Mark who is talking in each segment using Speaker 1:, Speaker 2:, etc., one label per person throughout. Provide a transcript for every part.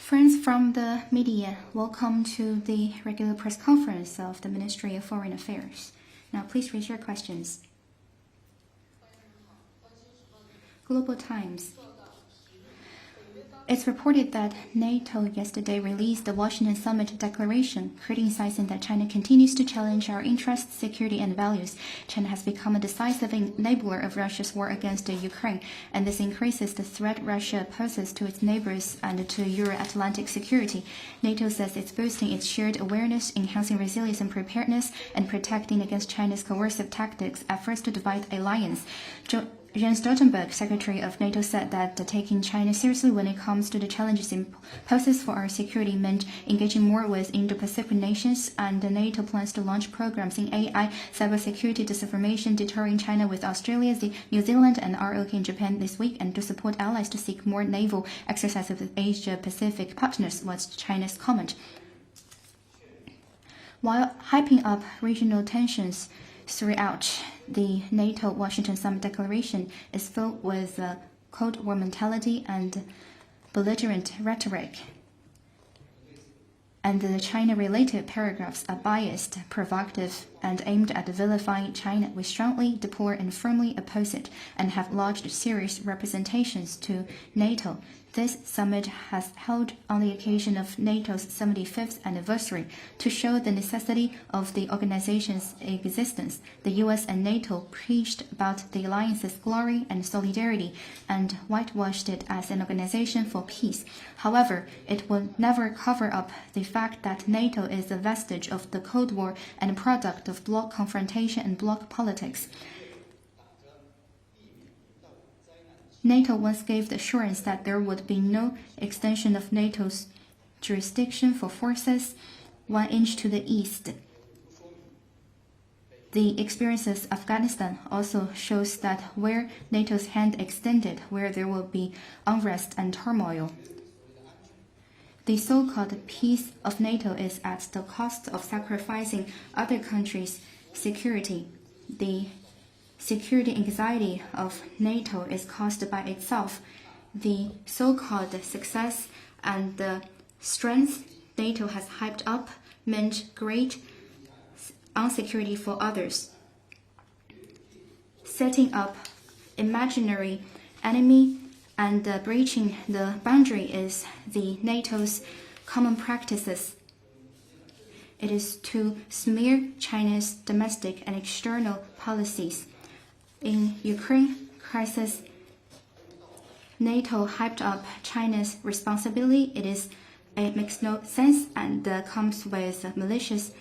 Speaker 1: Friends from the media, welcome to the regular press conference of the Ministry of Foreign Affairs. Now please raise your questions. Global Times. It's reported that NATO yesterday released the Washington Summit declaration, criticizing that China continues to challenge our interests, security, and values. China has become a decisive enabler of Russia's war against Ukraine, and this increases the threat Russia poses to its neighbors and to Euro-Atlantic security. NATO says it's boosting its shared awareness, enhancing resilience and preparedness, and protecting against China's coercive tactics, efforts to divide alliance. Jens Stoltenberg, Secretary of NATO, said that taking China seriously when it comes to the challenges it poses for our security meant engaging more with Indo-Pacific nations, and NATO plans to launch programs in AI, cybersecurity, disinformation, deterring China with Australia, New Zealand, and ROK in Japan this week, and to support allies to seek more naval exercises with Asia-Pacific partners, was China's comment. While hyping up regional tensions throughout, the NATO Washington Summit declaration is filled with Cold War mentality and belligerent rhetoric. And the China-related paragraphs are biased, provocative, and aimed at vilifying China. We strongly deplore and firmly oppose it, and have lodged serious representations to NATO. This summit has held on the occasion of NATO's 75th anniversary. To show the necessity of the organization's existence, the US and NATO preached about the alliance's glory and solidarity and whitewashed it as an organization for peace. However, it will never cover up the fact that NATO is a vestige of the Cold War and a product of bloc confrontation and bloc politics. NATO once gave the assurance that there would be no extension of NATO's jurisdiction for forces 1 inch to the east. The experiences of Afghanistan also shows that where NATO's hand extended, where there will be unrest and turmoil. The so-called peace of NATO is at the cost of sacrificing other countries' security. The security anxiety of NATO is caused by itself. The so-called success and the strength NATO has hyped up meant great insecurity for others. Setting up imaginary enemy and breaching the boundary is the NATO's common practices. It is to smear China's domestic and external policies. In Ukraine crisis, NATO hyped up China's responsibility. It makes no sense and comes with malicious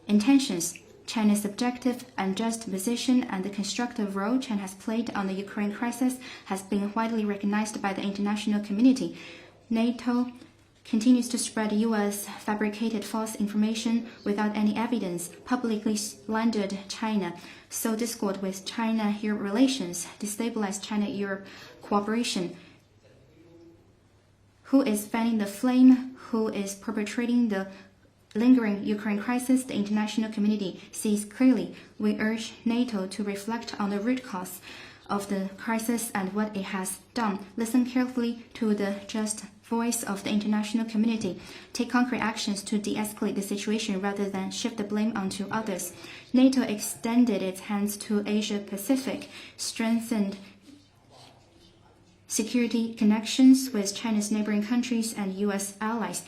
Speaker 1: intentions. China's objective and just position and the constructive role China has played on the Ukraine crisis has been widely recognized by the international community. NATO continues to spread U.S. fabricated false information without any evidence, publicly slandered China, sow discord with China-Europe relations, destabilize China-Europe cooperation. Who is fanning the flame? Who is perpetrating the lingering Ukraine crisis? The international community sees clearly. We urge NATO to reflect on the root cause of the crisis and what it has done. Listen carefully to the just voice of the international community. Take concrete actions to de-escalate the situation rather than shift the blame onto others. NATO extended its hands to Asia-Pacific, strengthened security connections with China's neighboring countries and U.S. allies,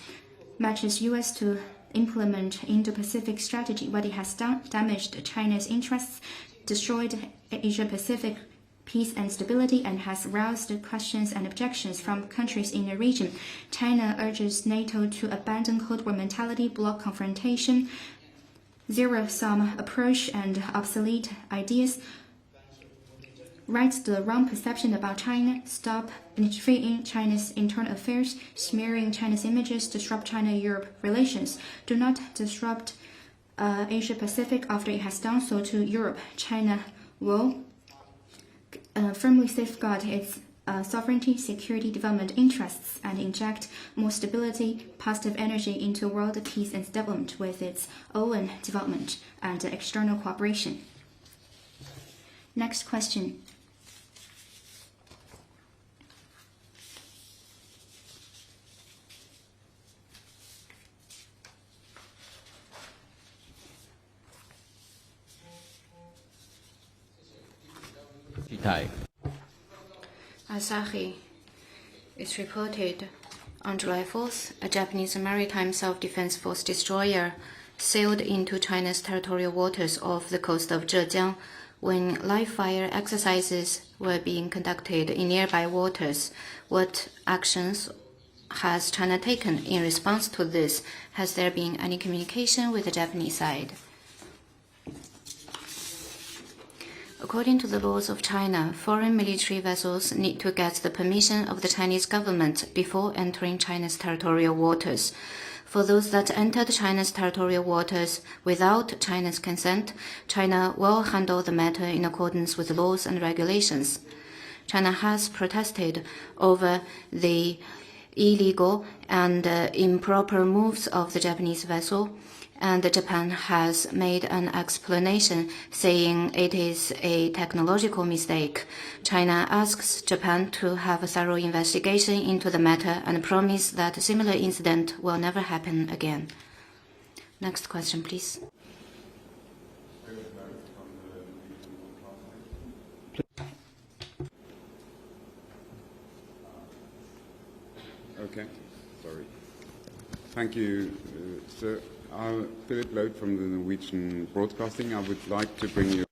Speaker 1: matches U.S. to implement Indo-Pacific strategy. What it has done damaged China's interests, destroyed Asia-Pacific peace and stability, and has roused questions and objections from countries in the region. China urges NATO to abandon Cold War mentality, bloc confrontation, zero-sum approach, and obsolete ideas. Right the wrong perception about China, stop interfering in China's internal affairs, smearing China's images, disrupt China-Europe relations. Do not disrupt Asia-Pacific after it has done so to Europe. China will firmly safeguard its sovereignty, security, development interests, and inject more stability, positive energy into world peace and development with its own development and external cooperation. Next question.
Speaker 2: 态。
Speaker 1: Asahi is reported on July 4th, a Japanese maritime self-defense force destroyer sailed into China's territorial waters off the coast of Zhejiang when live fire exercises were being conducted in nearby waters. What actions has China taken in response to this? Has there been any communication with the Japanese side? According to the laws of China, foreign military vessels need to get the permission of the Chinese government before entering China's territorial waters. For those that entered China's territorial waters without China's consent, China will handle the matter in accordance with laws and regulations. China has protested over the illegal and improper moves of the Japanese vessel, and Japan has made an explanation saying it is a technological mistake. China asks Japan to have a thorough investigation into the matter and promise that a similar incident will never happen again. Next question, please.
Speaker 3: Okay, sorry. Thank you, sir. Philip Load from the Norwegian Broadcasting. I would like to bring you.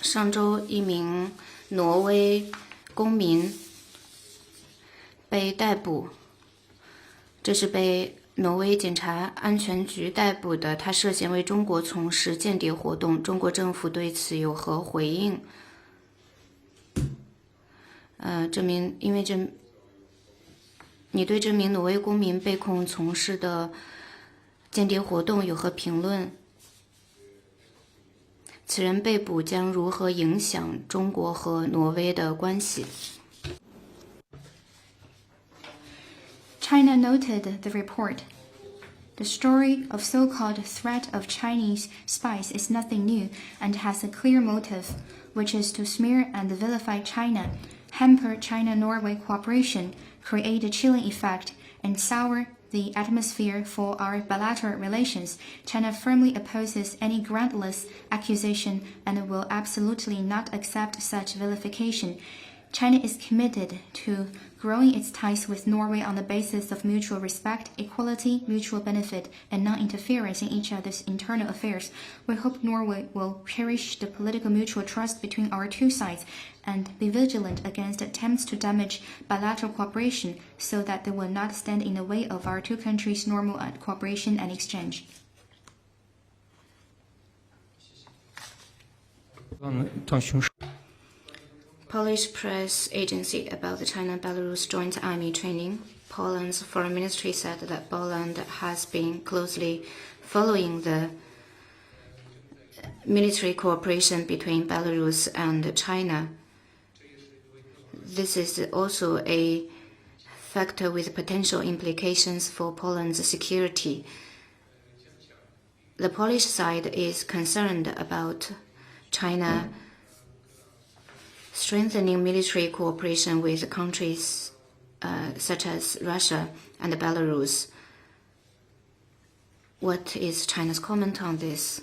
Speaker 1: 上周，一名挪威公民被逮捕，这是被挪威检察安全局逮捕的。他涉嫌为中国从事间谍活动。中国政府对此有何回应？你对这名挪威公民被控从事的间谍活动有何评论？此人被捕将如何影响中国和挪威的关系？
Speaker 4: China noted the report. The story of so-called threat of Chinese spies is nothing new and has a clear motive, which is to smear and vilify China, hamper China-Norway cooperation, create a chilling effect, and sour the atmosphere for our bilateral relations. China firmly opposes any groundless accusation and will absolutely not accept such vilification. China is committed to growing its ties with Norway on the basis of mutual respect, equality, mutual benefit, and non-interference in each other's internal affairs. We hope Norway will cherish the political mutual trust between our two sides and be vigilant against attempts to damage bilateral cooperation so that they will not stand in the way of our two countries' normal cooperation and exchange.
Speaker 1: Polish press agency about the China-Belarus joint army training. Poland's foreign ministry said that Poland has been closely following the military cooperation between Belarus and China. This is also a factor with potential implications for Poland's security. The Polish side is concerned about China strengthening military cooperation with countries such as Russia and Belarus. What is China's comment on this?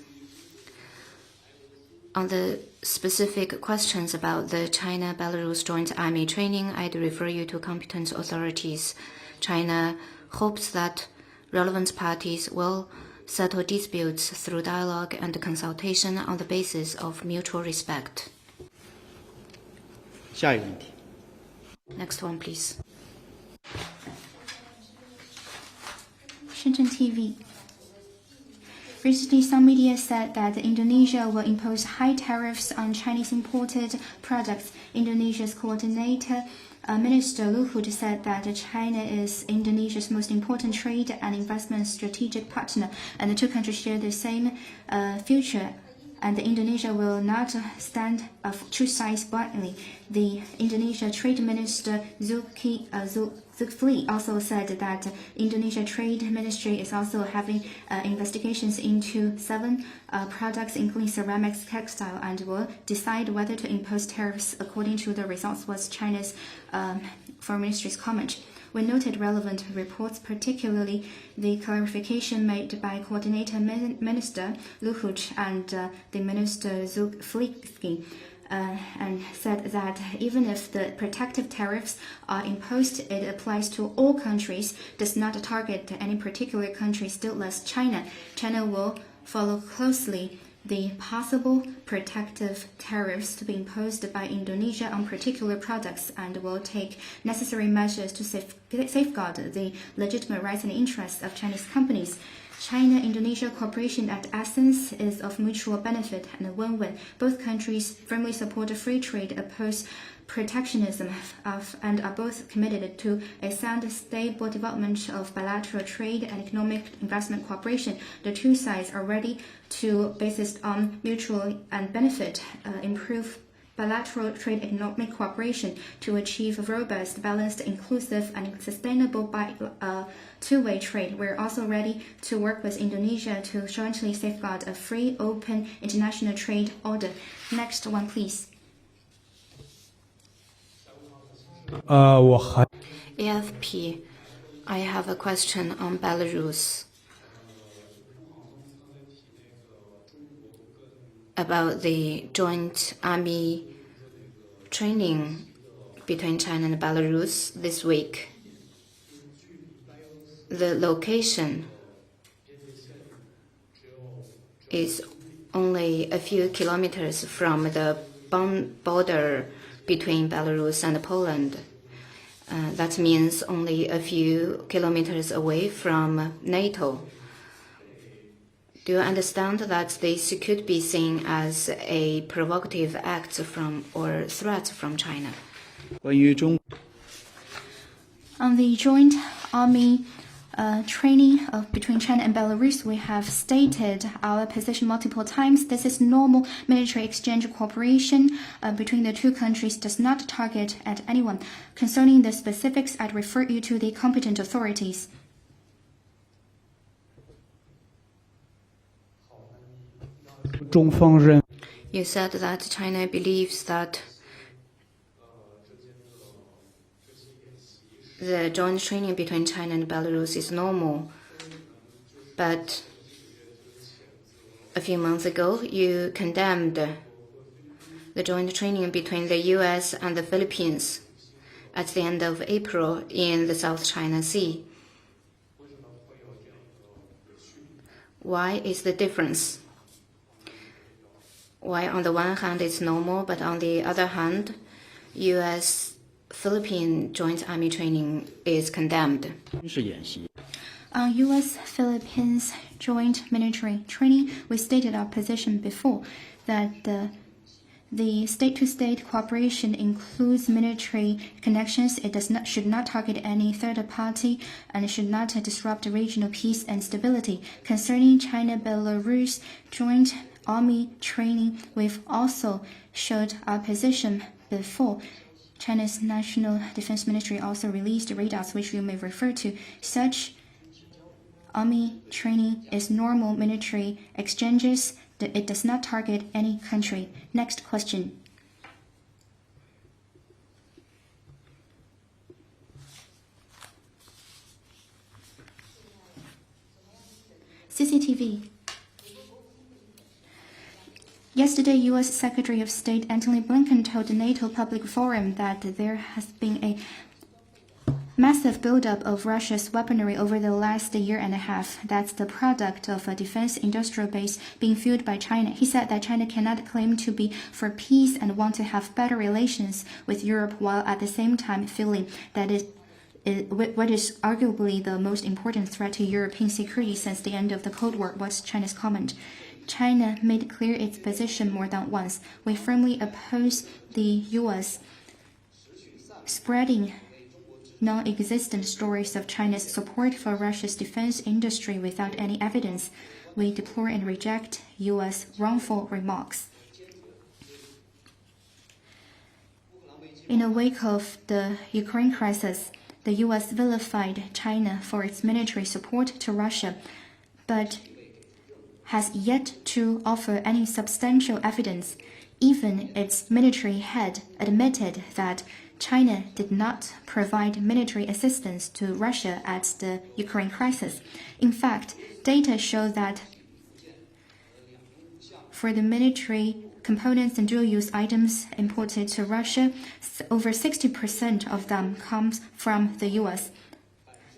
Speaker 1: On the specific questions about the China-Belarus joint army training, I'd refer you to competent authorities. China hopes that relevant parties will settle disputes through dialogue and consultation on the basis of mutual respect.
Speaker 2: 下一个问题。
Speaker 1: Next one, please.
Speaker 4: Shenzhen TV. Recently, some media said that Indonesia will impose high tariffs on Chinese imported products. Indonesia's coordinator, Minister Luhut, said that China is Indonesia's most important trade and investment strategic partner, and the two countries share the same future. And Indonesia will not stand choose sides blindly. The Indonesia Trade Minister Zulkifli also said that Indonesia Trade Ministry is also having investigations into 7 products, including ceramics, textile, and will decide whether to impose tariffs according to the results. Was China's Foreign Ministry's comment.
Speaker 1: We noted relevant reports, particularly the clarification made by Coordinator Minister Luhuch and the Minister Zufliki, and said that even if the protective tariffs are imposed, it applies to all countries, does not target any particular country, still less China. China will follow closely the possible protective tariffs to be imposed by Indonesia on particular products and will take necessary measures to safeguard the legitimate rights and interests of Chinese companies. China-Indonesia cooperation at essence is of mutual benefit and a win-win. Both countries firmly support free trade, oppose protectionism, and are both committed to a sound, stable development of bilateral trade and economic investment cooperation. The two sides are ready to, based on mutual and benefit, improve bilateral trade economic cooperation to achieve a robust, balanced, inclusive, and sustainable two-way trade. We're also ready to work with Indonesia to jointly safeguard a free, open international trade order. Next one, please.
Speaker 2: AFP, I have a question on Belarus about the joint army training between China and Belarus this week. The location is only a few kilometers from the border between Belarus and Poland. That means only a few kilometers away from NATO. Do you understand that this could be seen as a provocative act from or threat from China?
Speaker 1: On the joint army training between China and Belarus, we have stated our position multiple times. This is normal military exchange cooperation between the two countries, does not target at anyone. Concerning the specifics, I'd refer you to the competent authorities.
Speaker 2: You said that China believes that the joint training between China and Belarus is normal. But a few months ago, you condemned the joint training between the US and the Philippines at the end of April in the South China Sea. Why is the difference? Why on the one hand it's normal, but on the other hand, US-Philippine joint army training is condemned?
Speaker 1: On U.S.-Philippines joint military training, we stated our position before that the state-to-state cooperation includes military connections. It should not target any third party and it should not disrupt regional peace and stability. Concerning China-Belarus joint army training, we've also showed our position before. China's National Defense Ministry also released readouts which you may refer to. Such army training is normal military exchanges. It does not target any country. Next question. CCTV. Yesterday, U.S. Secretary of State Antony Blinken told the NATO public forum that there has been a massive buildup of Russia's weaponry over the last year and a half. That's the product of a defense industrial base being fueled by China. He said that China cannot claim to be for peace and want to have better relations with Europe while at the same time feeling that what is arguably the most important threat to European security since the end of the Cold War was China's comment. China made clear its position more than once. We firmly oppose the U.S. spreading non-existent stories of China's support for Russia's defense industry without any evidence. We deplore and reject U.S. wrongful remarks. In the wake of the Ukraine crisis, the U.S. vilified China for its military support to Russia, but has yet to offer any substantial evidence. Even its military head admitted that
Speaker 4: China did not provide military assistance to Russia at the Ukraine crisis. In fact, data show that for the military components and dual-use items imported to Russia, over 60% of them comes from the U.S.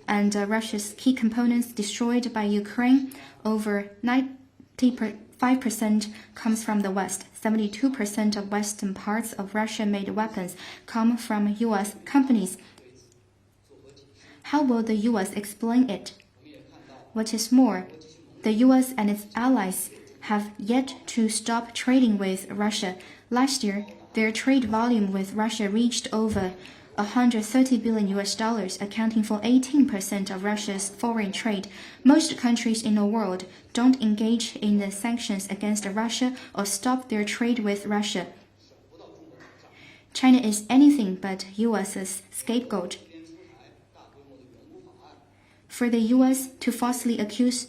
Speaker 4: And Russia's key components destroyed by Ukraine, over 95% comes from the West. 72% of western parts of Russia-made weapons come from U.S. companies. How will the U.S. explain it? What is more, the U.S. and its allies have yet to stop trading with Russia. Last year, their trade volume with Russia reached over $130 billion, accounting for 18% of Russia's foreign trade. Most countries in the world don't engage in the sanctions against Russia or stop their trade with Russia. China is anything but U.S.'s scapegoat. For the U.S. to falsely accuse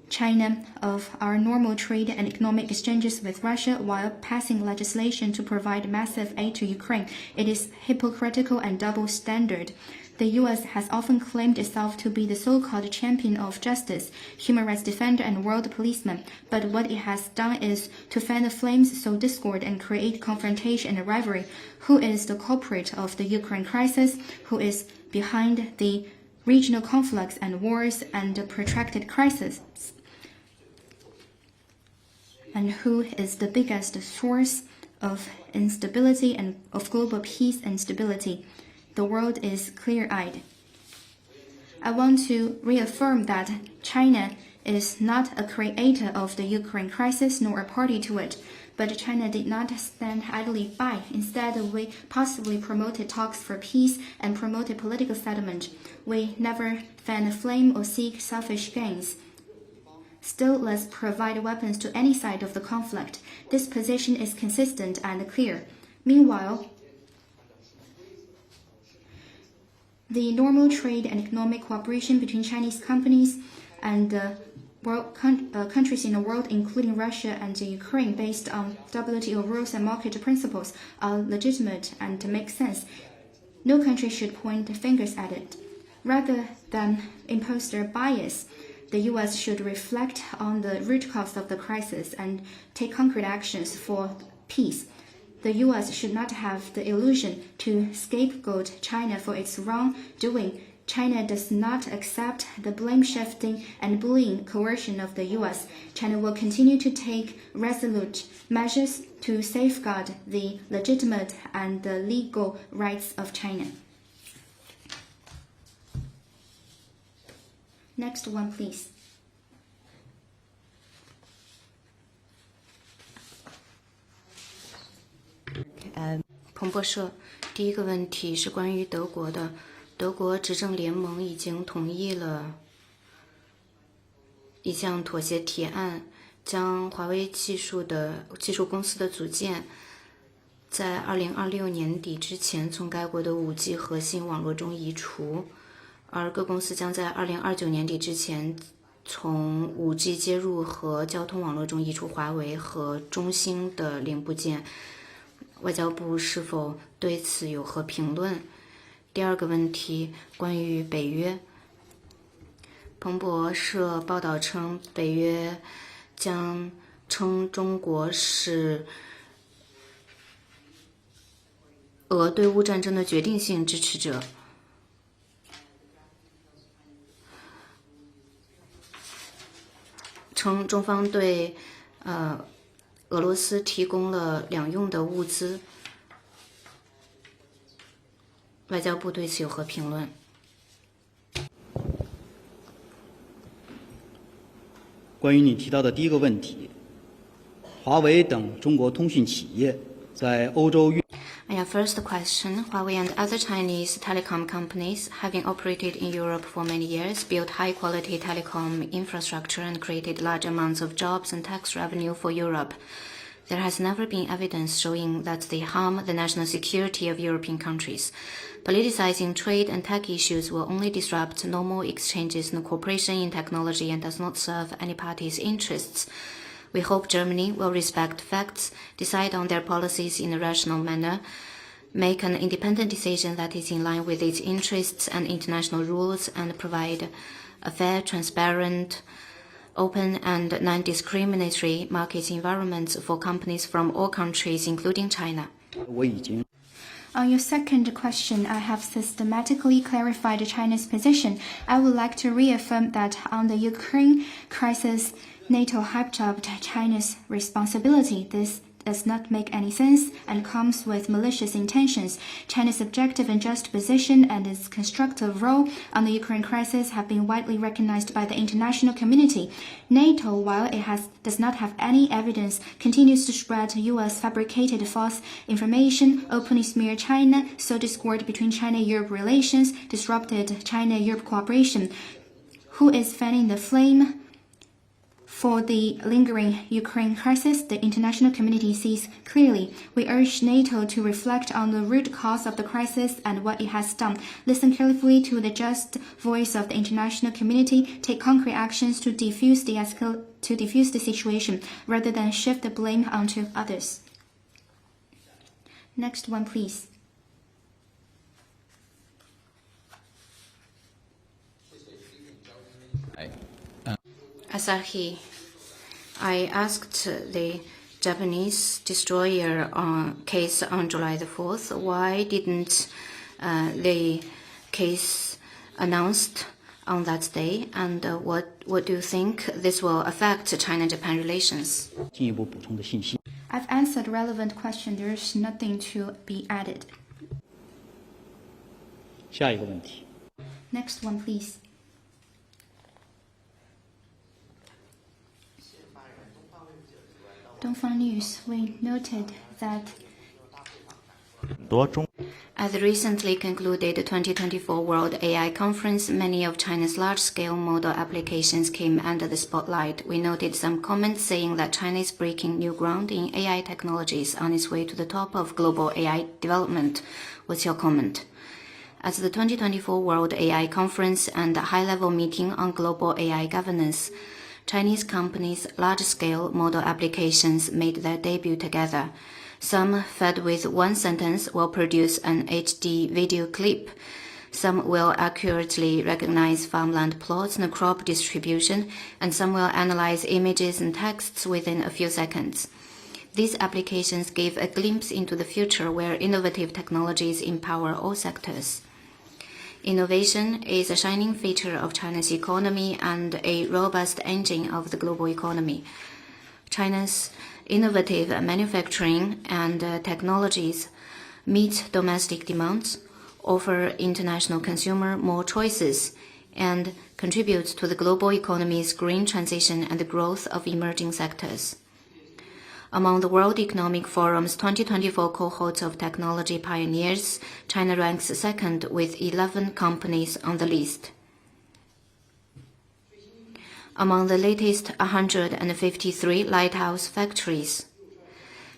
Speaker 4: China of our normal trade and economic exchanges with Russia while passing legislation to provide massive aid to Ukraine, it is hypocritical and double standard. The U.S. has often claimed itself to be the so-called champion of justice, human rights defender, and world policeman, but what it has done is to fan the flames, sow discord, and create confrontation and rivalry. Who is the culprit of the Ukraine crisis? Who is behind the regional conflicts and wars and protracted crises? And who is the biggest source of instability and of global peace and stability? The world is clear-eyed. I want to reaffirm that China is not a creator of the Ukraine crisis nor a party to it, but China did not stand idly by. Instead, we possibly promoted talks for peace and promoted political settlement. We never fan a flame or seek selfish gains. Still, let's provide weapons to any side of the conflict. This position is consistent and clear. Meanwhile, the normal trade and economic cooperation between Chinese companies and countries in the world, including Russia and Ukraine, based on WTO rules and market principles, are legitimate and make sense. No country should point fingers at it. Rather than impose their bias, the U.S. should reflect on the root cause of the crisis and take concrete actions for peace. The U.S. should not have the illusion to scapegoat China for its wrongdoing. China does not accept the blame-shifting and bullying coercion of the U.S. China will continue to take resolute measures to safeguard the legitimate and the legal rights of China. Next one, please.
Speaker 2: Okay, 彭博社第一个问题是关于德国的。德国执政联盟已经同意了一项妥协提案，将华为技术公司的组件在2026年底之前从该国的 5G 核心网络中移除。而各公司将在2029年底之前从 5G 接入和交通网络中移除华为和中兴的零部件。外交部是否对此有何评论？第二个问题关于北约。彭博社报道称，北约将称中国是俄对乌战争的决定性支持者。称中方对俄罗斯提供了两用的物资。外交部对此有何评论？
Speaker 5: 关于你提到的第一个问题，华为等中国通讯企业在欧洲运。
Speaker 2: First question, Huawei and other Chinese telecom companies, having operated in Europe for many years, built high-quality telecom infrastructure and created large amounts of jobs and tax revenue for Europe. There has never been evidence showing that they harm the national security of European countries. Politicizing trade and tech issues will only disrupt normal exchanges and cooperation in technology and does not serve any party's interests. We hope Germany will respect facts, decide on their policies in a rational manner, make an independent decision that is in line with its interests and international rules, and provide a fair, transparent, open and non-discriminatory market environments for companies from all countries, including China.
Speaker 5: 我已经
Speaker 4: On your second question, I have systematically clarified China's position. I would like to reaffirm that on the Ukraine crisis, NATO hyped up China's responsibility. This does not make any sense and comes with malicious intentions. China's objective and just position and its constructive role on the Ukraine crisis have been widely recognized by the international community. NATO, while it does not have any evidence, continues to spread U.S. fabricated false information, openly smear China, sow discord between China-Europe relations, disrupted China-Europe cooperation. Who is fanning the flame? For the lingering Ukraine crisis, the international community sees clearly. We urge NATO to reflect on the root cause of the crisis and what it has done. Listen carefully to the just voice of the international community. Take concrete actions to defuse the situation, rather than shift the blame onto others. Next one, please.
Speaker 2: Asahi, I asked the Japanese destroyer case on July the 4th, why didn't the case announced on that day, and what do you think this will affect China-Japan relations?
Speaker 5: 进一步补充的信息。
Speaker 4: I've answered relevant question. There is nothing to be added.
Speaker 5: 下一个问题，
Speaker 4: Next one, please. Dongfang News, we noted that
Speaker 2: At the recently concluded 2024 World AI Conference, many of China's large-scale model applications came under the spotlight. We noted some comments saying that China is breaking new ground in AI technologies on its way to the top of global AI development. What's your comment? At the 2024 World AI Conference and a high-level meeting on global AI governance, Chinese companies' large-scale model applications made their debut together. Some, fed with one sentence, will produce an HD video clip. Some will accurately recognize farmland plots and crop distribution, and some will analyze images and texts within a few seconds. These applications give a glimpse into the future where innovative technologies empower all sectors. Innovation is a shining feature of China's economy and a robust engine of the global economy. China's innovative manufacturing and technologies meet domestic demands, offer international consumers more choices, and contribute to the global economy's green transition and the growth of emerging sectors. Among the World Economic Forum's 2024 cohort of technology pioneers, China ranks second with 11 companies on the list. Among the latest 153 lighthouse factories,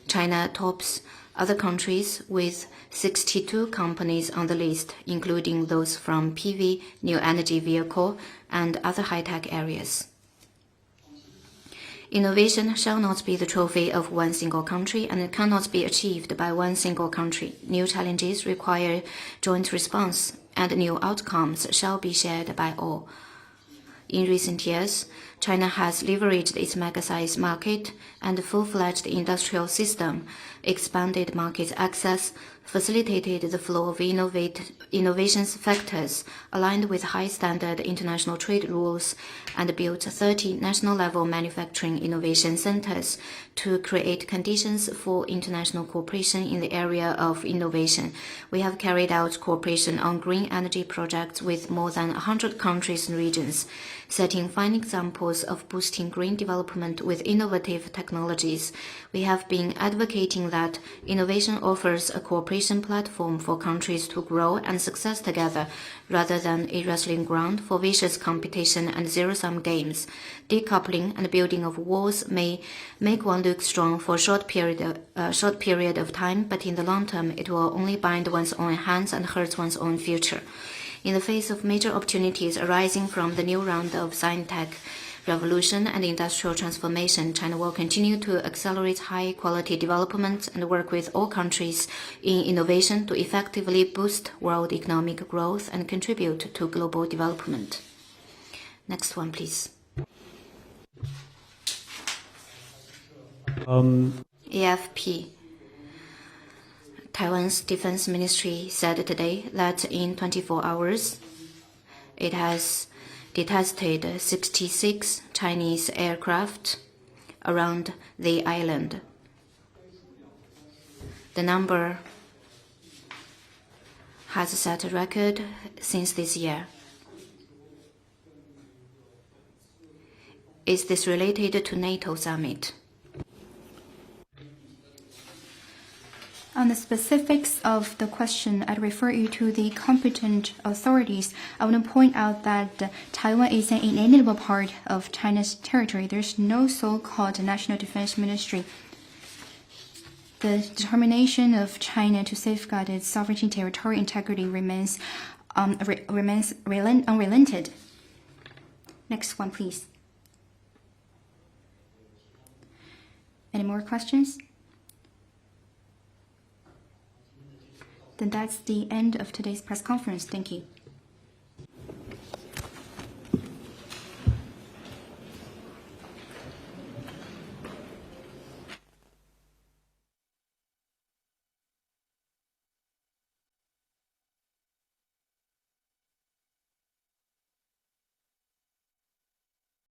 Speaker 2: China tops other countries with 62 companies on the list, including those from PV, new energy vehicle, and other high-tech areas. Innovation shall not be the trophy of one single country, and it cannot be achieved by one single country. New challenges require joint response, and new outcomes shall be shared by all. In recent years, China has leveraged its mega-size market and full-fledged industrial system, expanded market access, facilitated the flow of innovation factors aligned with high-standard international trade rules, and built 30 national-level manufacturing innovation centers to create conditions for international cooperation in the area of innovation. We have carried out cooperation on green energy projects with more than 100 countries and regions, setting fine examples of boosting green development with innovative technologies. We have been advocating that innovation offers a cooperation platform for countries to grow and success together, rather than a wrestling ground for vicious competition and zero-sum games. Decoupling and building of walls may make one look strong for a short period of time, but in the long term, it will only bind one's own hands and hurt one's own future. In the face of major opportunities arising from the new round of science-tech revolution and industrial transformation, China will continue to accelerate high-quality development and work with all countries in innovation to effectively boost world economic growth and contribute to global development. Next one, please. AFP. Taiwan's Defense Ministry said today that in 24 hours, it has detected 66 Chinese aircraft around the island. The number has set a record since this year. Is this related to NATO summit?
Speaker 4: On the specifics of the question, I'd refer you to the competent authorities. I want to point out that Taiwan is an inalienable part of China's territory. There's no so-called National Defense Ministry. The determination of China to safeguard its sovereignty and territorial integrity remains unrelented. Next one, please. Any more questions? Then that's the end of today's press conference. Thank you.